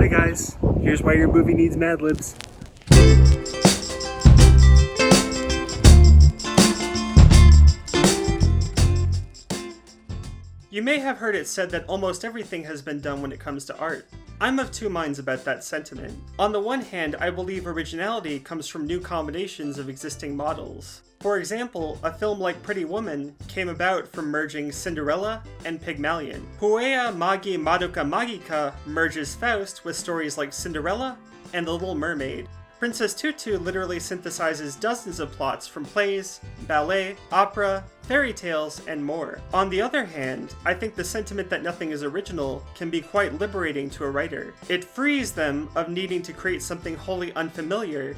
Hi guys, here's why your movie needs madlibs. You may have heard it said that almost everything has been done when it comes to art. I'm of two minds about that sentiment. On the one hand, I believe originality comes from new combinations of existing models. For example, a film like Pretty Woman came about from merging Cinderella and Pygmalion. Puea Magi Madoka Magica merges Faust with stories like Cinderella and The Little Mermaid. Princess Tutu literally synthesizes dozens of plots from plays, ballet, opera, fairy tales, and more. On the other hand, I think the sentiment that nothing is original can be quite liberating to a writer. It frees them of needing to create something wholly unfamiliar,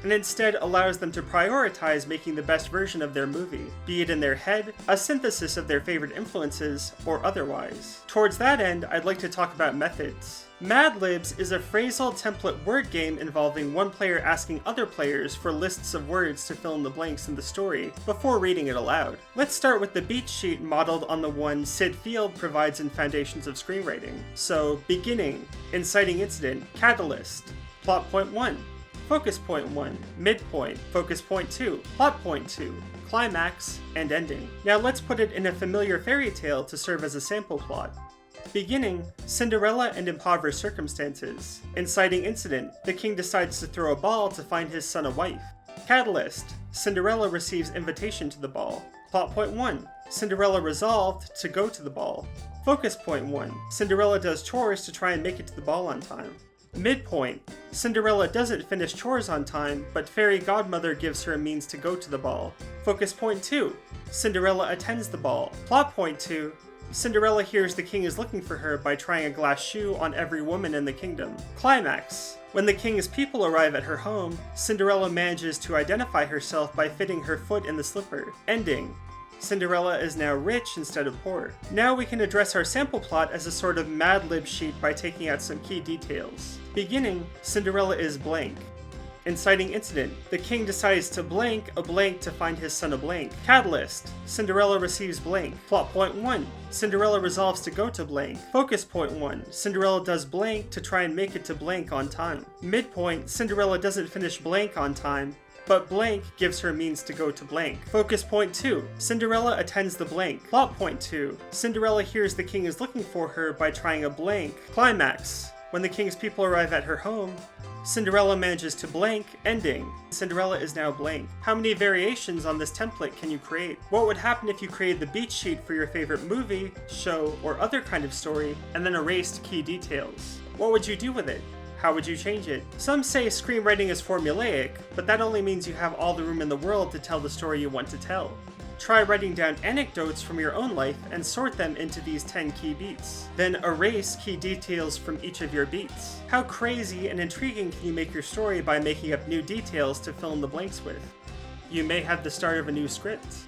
and instead allows them to prioritize making the best version of their movie, be it in their head, a synthesis of their favorite influences, or otherwise. Towards that end, I'd like to talk about methods. Madlibs is a phrasal template word game involving one player asking other players for lists of words to fill in the blanks in the story before reading it aloud. Let's start with the beat sheet modeled on the one Sid Field provides in Foundations of Screenwriting. So, beginning, inciting incident, catalyst, plot point 1. Focus point 1, midpoint, focus point 2, plot point 2, climax, and ending. Now let's put it in a familiar fairy tale to serve as a sample plot. Beginning, Cinderella and impoverished circumstances. Inciting incident, the king decides to throw a ball to find his son a wife. Catalyst, Cinderella receives invitation to the ball. Plot point 1, Cinderella resolved to go to the ball. Focus point 1, Cinderella does chores to try and make it to the ball on time. Midpoint, Cinderella doesn't finish chores on time, but fairy godmother gives her a means to go to the ball. Focus point 2, Cinderella attends the ball. Plot point 2, Cinderella hears the king is looking for her by trying a glass shoe on every woman in the kingdom. Climax, when the king's people arrive at her home, Cinderella manages to identify herself by fitting her foot in the slipper. Ending, Cinderella is now rich instead of poor. Now we can address our sample plot as a sort of Mad Lib sheet by taking out some key details. Beginning, Cinderella is blank. Inciting incident, the king decides to blank a blank to find his son a blank. Catalyst, Cinderella receives blank. Plot point 1, Cinderella resolves to go to blank. Focus point 1, Cinderella does blank to try and make it to blank on time. Midpoint, Cinderella doesn't finish blank on time, but blank gives her means to go to blank. Focus point 2, Cinderella attends the blank. Plot point 2, Cinderella hears the king is looking for her by trying a blank. Climax, when the king's people arrive at her home, Cinderella manages to blank. Ending, Cinderella is now blank. How many variations on this template can you create? What would happen if you created the beat sheet for your favorite movie, show, or other kind of story, and then erased key details? What would you do with it? How would you change it? Some say screenwriting is formulaic, but that only means you have all the room in the world to tell the story you want to tell. Try writing down anecdotes from your own life and sort them into these 10 key beats. Then erase key details from each of your beats. How crazy and intriguing can you make your story by making up new details to fill in the blanks with? You may have the start of a new script.